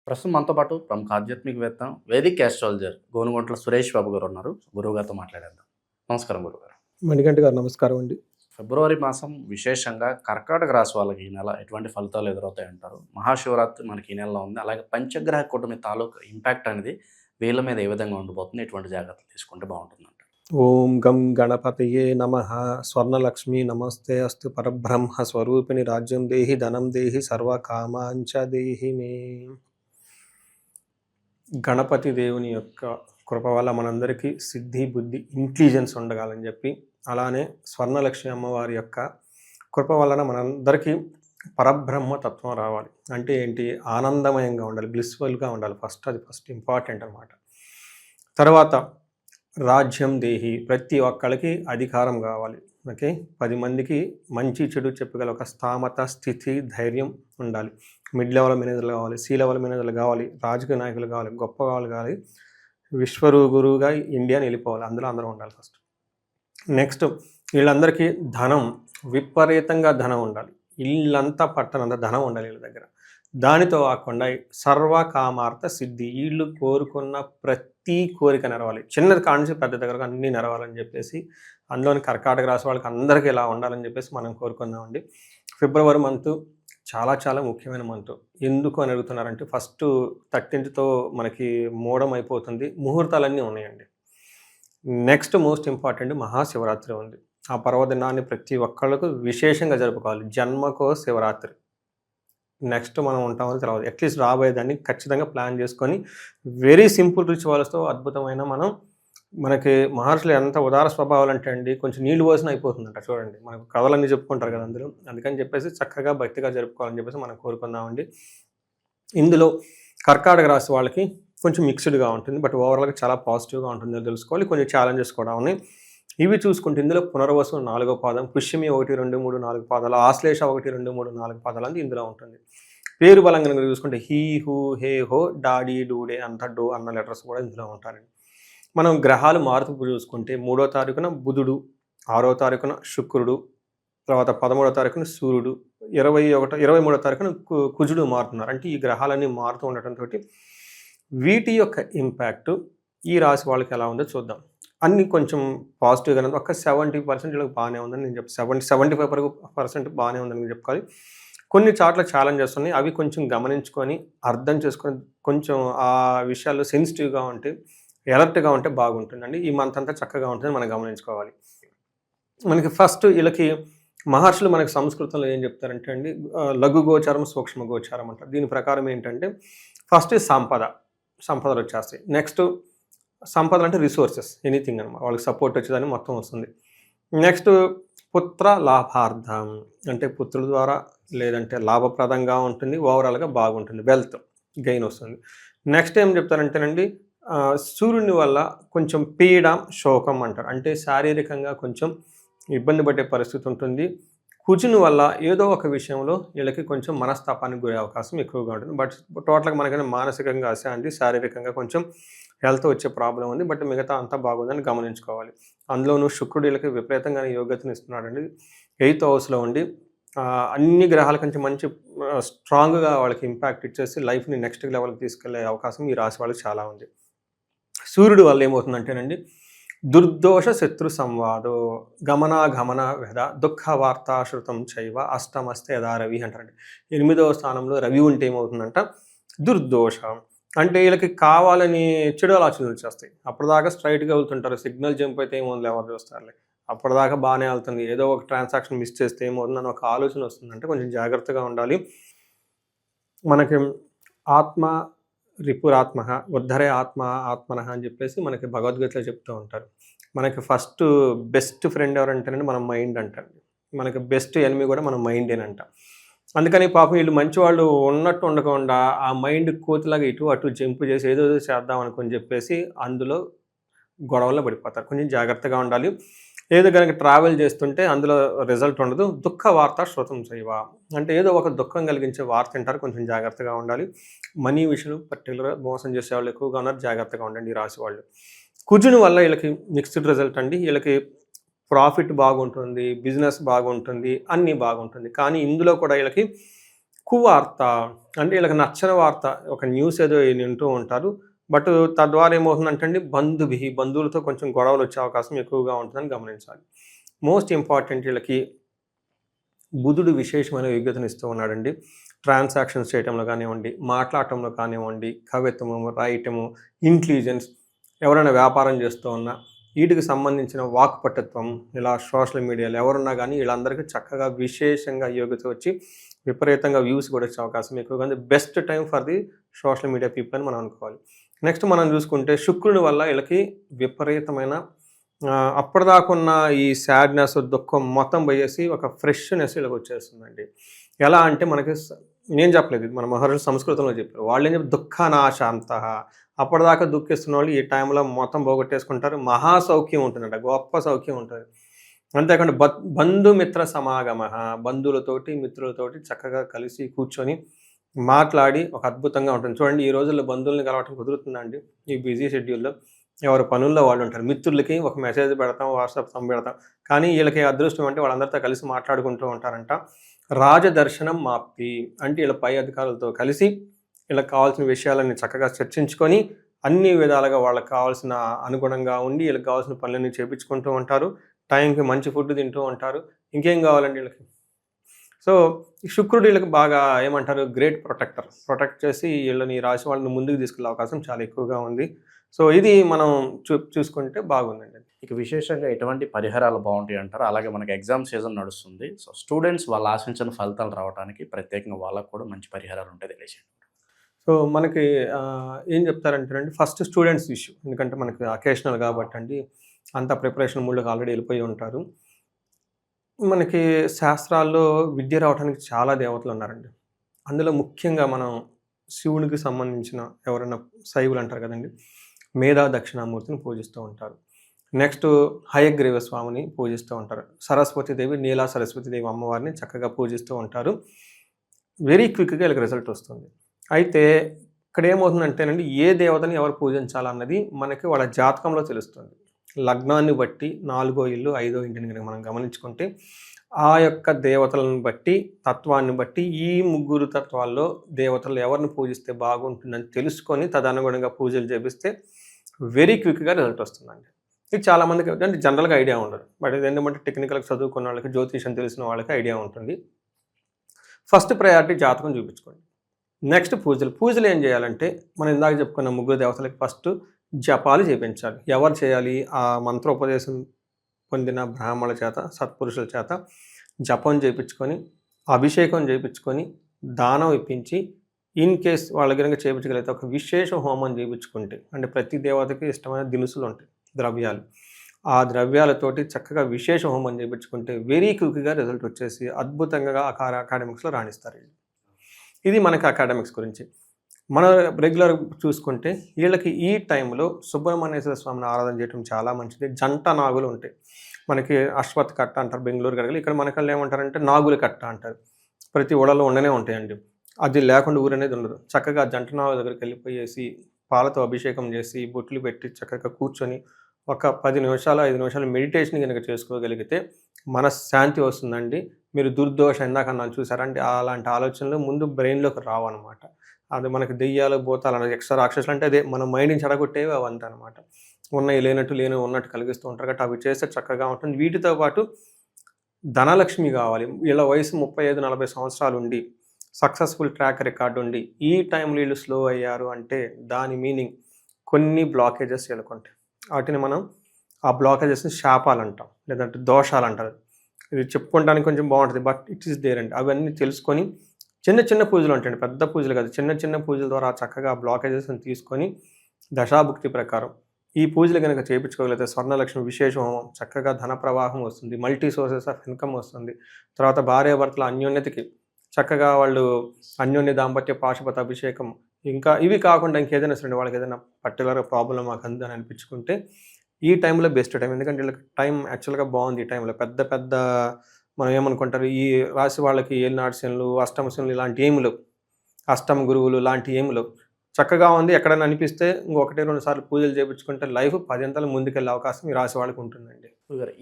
ప్రస్తుతం మనతో పాటు ప్రముఖ ఆధ్యాత్మికవేత్త, వేదిక్ యాస్ట్రాలజర్ గోనుగుంట్ల సురేష్ బాబు గారు ఉన్నారు. గురువుగారితో మాట్లాడేద్దాం. నమస్కారం గురుగారు. మణికంఠ గారు నమస్కారం అండి. ఫిబ్రవరి మాసం విశేషంగా కర్కాటక రాశి వాళ్ళకి ఈ నెల ఎటువంటి ఫలితాలు ఎదురవుతాయంటారు? మహాశివరాత్రి మనకి ఈ నెలలో ఉంది. అలాగే పంచగ్రహ కూటమి తాలూకు ఇంపాక్ట్ అనేది వీళ్ళ మీద ఏ విధంగా ఉండబోతుంది? ఎటువంటి జాగ్రత్తలు తీసుకుంటే బాగుంటుందంట? ఓం గం గణపతయే నమః. స్వర్ణలక్ష్మి నమస్తే అస్తు. పరబ్రహ్మ స్వరూపిణి రాజ్యం దేహి ధనం దేహి సర్వకామాంచ దేహి మే. గణపతి దేవుని యొక్క కృప వల్ల మనందరికీ సిద్ధి బుద్ధి ఇంటెలిజెన్స్ ఉండగాలని చెప్పి, అలానే స్వర్ణలక్ష్మి అమ్మవారి యొక్క కృప వలన మనందరికీ పరబ్రహ్మ తత్వం రావాలి. అంటే ఏంటి? ఆనందమయంగా ఉండాలి, బ్లిస్ఫుల్గా ఉండాలి. ఫస్ట్ ఇంపార్టెంట్ అనమాట. తర్వాత రాజ్యం దేహి, ప్రతి ఒక్కళ్ళకి అధికారం కావాలి. ఓకే, 10 మందికి మంచి చెడు చెప్పగల ఒక స్థామత, స్థితి, ధైర్యం ఉండాలి. మిడ్ లెవెల్ మేనేజర్లు కావాలి, సి లెవెల్ మేనేజర్లు కావాలి, రాజకీయ నాయకులు కావాలి, గొప్ప కావాలి, గురువుగా ఇండియాని వెళ్ళిపోవాలి. అందులో అందరూ ఉండాలి ఫస్ట్. నెక్స్ట్ వీళ్ళందరికీ ధనం, విపరీతంగా ధనం ఉండాలి. ఇల్లంతా పట్టనంత ధనం ఉండాలి వీళ్ళ దగ్గర. దానితో కాకుండా సర్వకామార్థ సిద్ధి, వీళ్ళు కోరుకున్న ప్రతి కోరిక నెరవాలి. చిన్నది కాడ నుంచి పెద్ద దగ్గరకు అన్నీ నెరవాలని చెప్పేసి, అందులోని కర్కాటక రాశి వాళ్ళకి అందరికీ ఇలా ఉండాలని చెప్పేసి మనం కోరుకుందామండి. ఫిబ్రవరి మంత్ చాలా చాలా ముఖ్యమైన మంత్. ఎందుకు అని అడుగుతున్నారంటే, ఫస్ట్ 13తో మనకి మూఢం అయిపోతుంది, ముహూర్తాలన్నీ ఉన్నాయండి. నెక్స్ట్ మోస్ట్ ఇంపార్టెంట్ మహాశివరాత్రి ఉంది. ఆ పర్వదినాన్ని ప్రతి ఒక్కళ్ళకు విశేషంగా జరుపుకోవాలి. జన్మకో శివరాత్రి. నెక్స్ట్ మనం ఉంటామని తెలియదు. అట్లీస్ట్ రాబోయేదాన్ని ఖచ్చితంగా ప్లాన్ చేసుకొని వెరీ సింపుల్ రిచువల్స్తో అద్భుతమైన మనకి మహర్షులు ఎంత ఉదార స్వభావాలు అంటే అండి, కొంచెం నీళ్లు పోసిన అయిపోతుందంట. చూడండి, మనకు కథలన్నీ చెప్పుకుంటారు కదా అందరూ. అందుకని చెప్పేసి చక్కగా భక్తిగా జరుపుకోవాలని చెప్పేసి మనం కోరుకుందామండి. ఇందులో కర్కాటక రాశి వాళ్ళకి కొంచెం మిక్స్డ్గా ఉంటుంది, బట్ ఓవరాల్గా చాలా పాజిటివ్గా ఉంటుందో తెలుసుకోవాలి. కొంచెం ఛాలెంజెస్ కూడా ఉన్నాయి. ఇవి చూసుకుంటే ఇందులో పునర్వసు 4వ పాదం, పుష్యమి 1, 2, 3, 4 పాదాలు, ఆశ్లేష 1, 2, 3, 4 పాదాలు అనేది ఇందులో ఉంటుంది. పేరు బలంగా చూసుకుంటే హీ, హూ, హే, హో, డాడీ, డూడే, అంత, డో అన్న లెటర్స్ కూడా ఇందులో ఉంటారండి. మనం గ్రహాలు మారుతూ చూసుకుంటే 3వ తారీఖున బుధుడు, 6వ తారీఖున శుక్రుడు, తర్వాత 13వ తారీఖున సూర్యుడు, 23వ తారీఖున కుజుడు మారుతున్నారు. అంటే ఈ గ్రహాలన్నీ మారుతూ ఉండటంతో వీటి యొక్క ఇంపాక్ట్ ఈ రాశి వాళ్ళకి ఎలా ఉందో చూద్దాం. అన్ని కొంచెం పాజిటివ్గా ఉంది. ఒక 70% వీళ్ళకి బాగానే ఉందని నేను చెప్తాను. 75% బాగానే ఉందని నేను చెప్పుకోవాలి. కొన్ని చోట్ల ఛాలెంజెస్ ఉన్నాయి. అవి కొంచెం గమనించుకొని అర్థం చేసుకొని కొంచెం ఆ విషయాల్లో సెన్సిటివ్గా ఉంటే, ఎలర్ట్గా ఉంటే బాగుంటుందండి. ఈ మంత్ అంతా చక్కగా ఉంటుంది, మనం గమనించుకోవాలి. మనకి ఫస్ట్ వీళ్ళకి మహర్షులు మనకి సంస్కృతంలో ఏం చెప్తారంటే అండి, లఘు గోచారం, సూక్ష్మ గోచారం అంటారు. దీని ప్రకారం ఏంటంటే, ఫస్ట్ సంపదలు వచ్చేస్తాయి. నెక్స్ట్ సంపదలు అంటే రిసోర్సెస్, ఎనీథింగ్ అనమాట, వాళ్ళకి సపోర్ట్ వచ్చేదని మొత్తం వస్తుంది. నెక్స్ట్ పుత్ర లాభార్థం, అంటే పుత్రుల ద్వారా లేదంటే లాభప్రదంగా ఉంటుంది, ఓవరాల్గా బాగుంటుంది, వెల్త్ గెయిన్ వస్తుంది. నెక్స్ట్ ఏం చెప్తారంటేనండి, సూర్యుని వల్ల కొంచెం పీడ, శోకం అంటారు. అంటే శారీరకంగా కొంచెం ఇబ్బంది పడే పరిస్థితి ఉంటుంది. కుజుని వల్ల ఏదో ఒక విషయంలో వీళ్ళకి కొంచెం మనస్తాపానికి గురే అవకాశం ఎక్కువగా ఉంటుంది. బట్ టోటల్గా మనకైనా మానసికంగా అశాంతి, శారీరకంగా కొంచెం హెల్త్ వచ్చే ప్రాబ్లం ఉంది. బట్ మిగతా అంతా బాగుందని గమనించుకోవాలి. అందులోనూ శుక్రుడు వీళ్ళకి విపరీతంగా యోగ్యతను ఇస్తున్నాడండి. 8th హౌస్లో ఉండి అన్ని గ్రహాల కంటే మంచి స్ట్రాంగ్గా వాళ్ళకి ఇంపాక్ట్ ఇచ్చేసి లైఫ్ని నెక్స్ట్ లెవెల్కి తీసుకెళ్లే అవకాశం ఈ రాశి వాళ్ళకి చాలా ఉంది. సూర్యుడు వల్ల ఏమవుతుందంటేనండి, దుర్దోష శత్రు సంవాదో గమనాగమన వెద దుఃఖ వార్తాశ్రుతం చైవ అష్టమస్తే యథా రవి అంటారండి. 8వ స్థానంలో రవి ఉంటే ఏమవుతుందంట, దుర్దోషం. అంటే వీళ్ళకి కావాలని చెడు ఆలోచనలు వచ్చేస్తాయి. అప్పటిదాకా స్ట్రైట్గా వెళ్తుంటారు, సిగ్నల్ జంప్ అయితే ఏమవుతుంది, ఎవరు చూస్తారులే, అప్పటిదాకా బాగానే వెళ్తుంది, ఏదో ఒక ట్రాన్సాక్షన్ మిస్ చేస్తే ఏమవుతుందని ఒక ఆలోచన వస్తుందంటే కొంచెం జాగ్రత్తగా ఉండాలి. మనకి ఆత్మ రిపురాత్మ ఉద్ధరే ఆత్మనః అని చెప్పేసి మనకి భగవద్గీతలో చెప్తూ ఉంటారు. మనకి ఫస్ట్ బెస్ట్ ఫ్రెండ్ ఎవరంటేనండి మన మైండ్ అంటారు. మనకి బెస్ట్ ఎనిమీ కూడా మన మైండేనంట. అందుకని పాపం వీళ్ళు మంచి వాళ్ళు ఉన్నట్టు ఉండకుండా ఆ మైండ్ కోతిలాగా ఇటు అటు జంపు చేసి ఏదో చేద్దాం అనుకుని చెప్పేసి అందులో గొడవల్లో పడిపోతారు. కొంచెం జాగ్రత్తగా ఉండాలి. ఏదో కనుక ట్రావెల్ చేస్తుంటే అందులో రిజల్ట్ ఉండదు. దుఃఖ వార్త శ్రోతం చేయవ, అంటే ఏదో ఒక దుఃఖం కలిగించే వార్త వింటారు, కొంచెం జాగ్రత్తగా ఉండాలి. మనీ విషయంలో పర్టికులర్గా మోసం చేసే వాళ్ళు ఎక్కువగా ఉన్నారు, జాగ్రత్తగా ఉండండి ఈ రాశి వాళ్ళు. కుజుని వల్ల వీళ్ళకి మిక్స్డ్ రిజల్ట్ అండి. వీళ్ళకి ప్రాఫిట్ బాగుంటుంది, బిజినెస్ బాగుంటుంది, అన్నీ బాగుంటుంది. కానీ ఇందులో కూడా వీళ్ళకి కువార్త అంటే వీళ్ళకి నచ్చని వార్త, ఒక న్యూస్ ఏదో వింటూ ఉంటారు. బట్ తద్వారా ఏమవుతుందంటే అండి, బంధువులతో కొంచెం గొడవలు వచ్చే అవకాశం ఎక్కువగా ఉంటుందని గమనించాలి. మోస్ట్ ఇంపార్టెంట్, వీళ్ళకి బుధుడు విశేషమైన యోగ్యతను ఇస్తూ ఉన్నాడండి. ట్రాన్సాక్షన్స్ చేయటంలో కానివ్వండి, మాట్లాడటంలో కానివ్వండి, కవిత్వము, రాయటము, ఇంటెలిజెన్స్, ఎవరైనా వ్యాపారం చేస్తూ ఉన్నా వీటికి సంబంధించిన వాక్పటత్వం, ఇలా సోషల్ మీడియాలో ఎవరున్నా కానీ వీళ్ళందరికీ చక్కగా విశేషంగా యోగ్యత వచ్చి విపరీతంగా వ్యూస్ కూడా వచ్చే అవకాశం ఎక్కువగా ఉంది. Best time for the social media people అని మనం అనుకోవాలి. నెక్స్ట్ మనం చూసుకుంటే శుక్రుడి వల్ల వీళ్ళకి విపరీతమైన అప్పటిదాకా ఉన్న ఈ సాడ్నెస్, దుఃఖం మొత్తం పోయేసి ఒక ఫ్రెష్నెస్ వీళ్ళకి వచ్చేస్తుందండి. ఎలా అంటే మనకి నేను చెప్పలేదు, ఇది మన మహర్షులు సంస్కృతంలో చెప్పారు. వాళ్ళు ఏం చెప్పారు, దుఃఖనాశాంత. అప్పటిదాకా దుఃఖిస్తున్న వాళ్ళు ఈ టైంలో మొత్తం పోగొట్టేసుకుంటారు. మహాసౌఖ్యం ఉంటుందంట, గొప్ప సౌఖ్యం ఉంటుంది. అంతేకాకుండా బంధుమిత్ర సమాగమ, బంధువులతోటి మిత్రులతోటి చక్కగా కలిసి కూర్చొని మాట్లాడి ఒక అద్భుతంగా ఉంటుంది. చూడండి, ఈ రోజుల్లో బంధువుల్ని కలవటం కుదురుతుందండి ఈ బిజీ షెడ్యూల్లో. ఎవరి పనుల్లో వాళ్ళు ఉంటారు. మిత్రులకి ఒక మెసేజ్ పెడతాం, వాట్సాప్ పెడతాం, కానీ వీళ్ళకి అదృష్టం అంటే వాళ్ళందరితో కలిసి మాట్లాడుకుంటూ ఉంటారంట. రాజదర్శనం మాప్తి అంటే వీళ్ళ పై అధికారులతో కలిసి వీళ్ళకి కావాల్సిన విషయాలన్నీ చక్కగా చర్చించుకొని అన్ని విధాలుగా వాళ్ళకి కావాల్సిన అనుగుణంగా ఉండి వీళ్ళకి కావాల్సిన పనులన్నీ చేపించుకుంటూ ఉంటారు. టైంకి మంచి ఫుడ్ తింటూ ఉంటారు. ఇంకేం కావాలండి వీళ్ళకి? సో శుక్రుడు వీళ్ళకి బాగా ఏమంటారు, గ్రేట్ ప్రొటెక్ట్ చేసి వీళ్ళని రాశి వాళ్ళని ముందుకు తీసుకెళ్ళే అవకాశం చాలా ఎక్కువగా ఉంది. సో ఇది మనం చూసుకుంటే బాగుందండి. ఇక విశేషంగా ఎటువంటి పరిహారాలు బాగుంటాయి అంటారు? అలాగే మనకి ఎగ్జామ్ సీజన్ నడుస్తుంది. సో స్టూడెంట్స్ వాళ్ళు ఆశించిన ఫలితాలు రావడానికి ప్రత్యేకంగా వాళ్ళకు కూడా మంచి పరిహారాలు ఉంటాయి, తెలియజేయండి. సో మనకి ఏం చెప్తారంటేనండి, ఫస్ట్ స్టూడెంట్స్ ఇష్యూ, ఎందుకంటే మనకి అకేషనల్ కాబట్టి అండి, అంత ప్రిపరేషన్ మూడ్లోకి ఆల్రెడీ వెళ్ళిపోయి ఉంటారు. మనకి శాస్త్రాల్లో విద్య రావడానికి చాలా దేవతలు ఉన్నారండి. అందులో ముఖ్యంగా మనం శివునికి సంబంధించిన ఎవరైనా శైవులు అంటారు కదండి, మేధా దక్షిణామూర్తిని పూజిస్తూ ఉంటారు. నెక్స్ట్ హయగ్రీవ స్వామిని పూజిస్తూ ఉంటారు. సరస్వతీదేవి, నీలా సరస్వతీదేవి అమ్మవారిని చక్కగా పూజిస్తూ ఉంటారు. వెరీ క్విక్గా వీళ్ళకి రిజల్ట్ వస్తుంది. అయితే ఇక్కడ ఏమవుతుందంటేనండి, ఏ దేవతని ఎవరు పూజించాలన్నది మనకి వాళ్ళ జాతకంలో తెలుస్తుంది. లగ్నాన్ని బట్టి 4వ ఇల్లు 5వ ఇంటిని కనుక మనం గమనించుకుంటే ఆ యొక్క దేవతలను బట్టి, తత్వాన్ని బట్టి ఈ 3 తత్వాల్లో దేవతలు ఎవరిని పూజిస్తే బాగుంటుందని తెలుసుకొని తదనుగుణంగా పూజలు చేపిస్తే వెరీ క్విక్గా రిజల్ట్ వస్తుందండి. ఇది చాలామందికి అంటే జనరల్గా ఐడియా ఉండదు. బట్ ఇది ఏంటంటే టెక్నికల్గా చదువుకున్న వాళ్ళకి, జ్యోతిషం తెలిసిన వాళ్ళకి ఐడియా ఉంటుంది. ఫస్ట్ ప్రయారిటీ జాతకం చూపించుకోండి. నెక్స్ట్ పూజలు ఏం చేయాలంటే, మనం ఇందాక చెప్పుకున్న 3 దేవతలకి ఫస్ట్ జపాలు చేయించాలి. ఎవరు చేయాలి? ఆ మంత్రోపదేశం పొందిన బ్రాహ్మణుల చేత, సత్పురుషుల చేత జపం చేయించుకొని, అభిషేకం చేయించుకొని, దానం ఇప్పించి, ఇన్ కేస్ వాళ్ళ కనుక చేయించగలిగితే ఒక విశేష హోమం చేయించుకుంటే, అంటే ప్రతి దేవతకి ఇష్టమైన దినుసులు ఉంటాయి, ద్రవ్యాలు, ఆ ద్రవ్యాలతోటి చక్కగా విశేష హోమం చేయించుకుంటే వెరీ క్విక్గా రిజల్ట్ వచ్చేసి అద్భుతంగా అకాడమిక్స్లో రాణిస్తారు. ఇది మనకి అకాడమిక్స్ గురించి. మనం రెగ్యులర్ చూసుకుంటే వీళ్ళకి ఈ టైంలో సుబ్రహ్మణ్యేశ్వర స్వామిని ఆరాధన చేయడం చాలా మంచిది. జంట నాగులు ఉంటాయి మనకి, అశ్వత్ కట్ట అంటారు బెంగళూరు గడగలు. ఇక్కడ మనకల్లా ఏమంటారంటే నాగుల కట్ట అంటారు. ప్రతి ఊళ్ళలో ఉండనే ఉంటాయండి. అది లేకుండా ఊరు అనేది ఉండదు. చక్కగా జంట నాగుల దగ్గరికి వెళ్ళిపోయేసి పాలతో అభిషేకం చేసి బొట్లు పెట్టి చక్కగా కూర్చొని ఒక 10 నిమిషాలు 5 నిమిషాలు మెడిటేషన్ కనుక చేసుకోగలిగితే మనశ్శాంతి వస్తుందండి. మీరు దుర్దోష ఇందాక నన్ను చూసారంటే అలాంటి ఆలోచనలు ముందు బ్రెయిన్లోకి రావన్నమాట. అది మనకి దెయ్యాలు, భూతాలు అనేది ఎక్స్ట్రా రాక్షసులు అంటే అదే మన మైండ్ని చెడగొట్టేవి అవంతా అనమాట. ఉన్నాయి లేనట్టు, లేని ఉన్నట్టు కలిగిస్తూ ఉంటారు కాబట్టి అవి చేస్తే చక్కగా ఉంటుంది. వీటితో పాటు ధనలక్ష్మి కావాలి. వీళ్ళ వయసు 35-40 సంవత్సరాలు ఉండి సక్సెస్ఫుల్ ట్రాక్ రికార్డు ఉండి ఈ టైంలో వీళ్ళు స్లో అయ్యారు అంటే దాని మీనింగ్ కొన్ని బ్లాకేజెస్ వీళ్ళకుంటాయి. వాటిని మనం ఆ బ్లాకేజెస్ని శాపాలు అంటాం, లేదంటే దోషాలు అంటారు. ఇది చెప్పుకోవడానికి కొంచెం బాగుంటుంది, బట్ ఇట్ ఈస్ దేర్ అండి. అవన్నీ తెలుసుకొని చిన్న చిన్న పూజలు ఉంటాయండి, పెద్ద పూజలు కాదు, చిన్న చిన్న పూజల ద్వారా చక్కగా ఆ బ్లాకేజెస్ని తీసుకొని దశాభుక్తి ప్రకారం ఈ పూజలు కనుక చేయించుకోగలిగితే స్వర్ణలక్ష్మి విశేష హోమం, చక్కగా ధన ప్రవాహం వస్తుంది, మల్టీ సోర్సెస్ ఆఫ్ ఇన్కమ్ వస్తుంది. తర్వాత భార్యాభర్తల అన్యోన్యతకి చక్కగా వాళ్ళు అన్యోన్య దాంపత్య పాశుపత అభిషేకం, ఇంకా ఇవి కాకుండా ఇంకేదైనా సరే వాళ్ళకి ఏదైనా పర్టికులర్ ప్రాబ్లం మాకు అందని అనిపించుకుంటే ఈ టైంలో బెస్ట్ టైం. ఎందుకంటే వీళ్ళకి టైం యాక్చువల్గా బాగుంది. ఈ టైంలో పెద్ద పెద్ద మనం ఏమనుకుంటారు, ఈ రాశి వాళ్ళకి ఏలినాటి శనులు, అష్టమ శనులు ఇలాంటి ఏములు, అష్టమ గురువులు లాంటి ఏములు చక్కగా ఉంది. ఎక్కడైనా అనిపిస్తే ఇంకొకటి 2 సార్లు పూజలు చేయించుకుంటే లైఫ్ 10 అంతలు ముందుకెళ్ళే అవకాశం ఈ రాశి వాళ్ళకి ఉంటుందండి.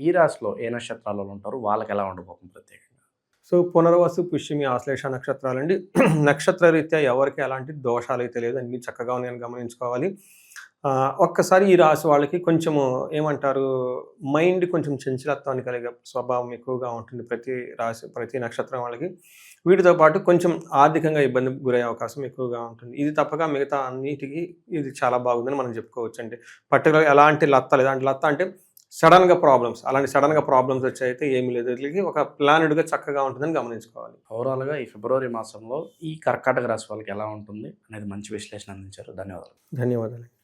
ఈ రాశిలో ఏ నక్షత్రాలలో ఉంటారు, వాళ్ళకి ఎలా ఉండబోతుంది ప్రత్యేకంగా? సో పునర్వసు, పుష్యమి, ఆశ్లేష నక్షత్రాలండి. నక్షత్ర రీత్యా ఎవరికి ఎలాంటి దోషాలైతే లేదు, అన్నీ చక్కగా ఉన్నాయని గమనించుకోవాలి. ఒక్కసారి ఈ రాశి వాళ్ళకి కొంచెము ఏమంటారు, మైండ్ కొంచెం చంచలత్వాన్ని కలిగే స్వభావం ఎక్కువగా ఉంటుంది ప్రతి నక్షత్రం వాళ్ళకి. వీటితో పాటు కొంచెం ఆర్థికంగా ఇబ్బందికి గురయ్యే అవకాశం ఎక్కువగా ఉంటుంది. ఇది తప్పగా మిగతా అన్నిటికి ఇది చాలా బాగుందని మనం చెప్పుకోవచ్చండి. పర్టికులర్‌గా ఎలాంటి లత్త అంటే అలాంటి సడన్‌గా ప్రాబ్లమ్స్ వచ్చాయితే ఏమీ లేదు. వీళ్ళకి ఒక ప్లానెడ్‌గా చక్కగా ఉంటుందని గమనించుకోవాలి. ఓవరాల్‌గా ఈ ఫిబ్రవరి మాసంలో ఈ కర్కాటక రాశి వాళ్ళకి ఎలా ఉంటుంది అనేది మంచి విశ్లేషణ అందించారు. ధన్యవాదాలు. ధన్యవాదాలు.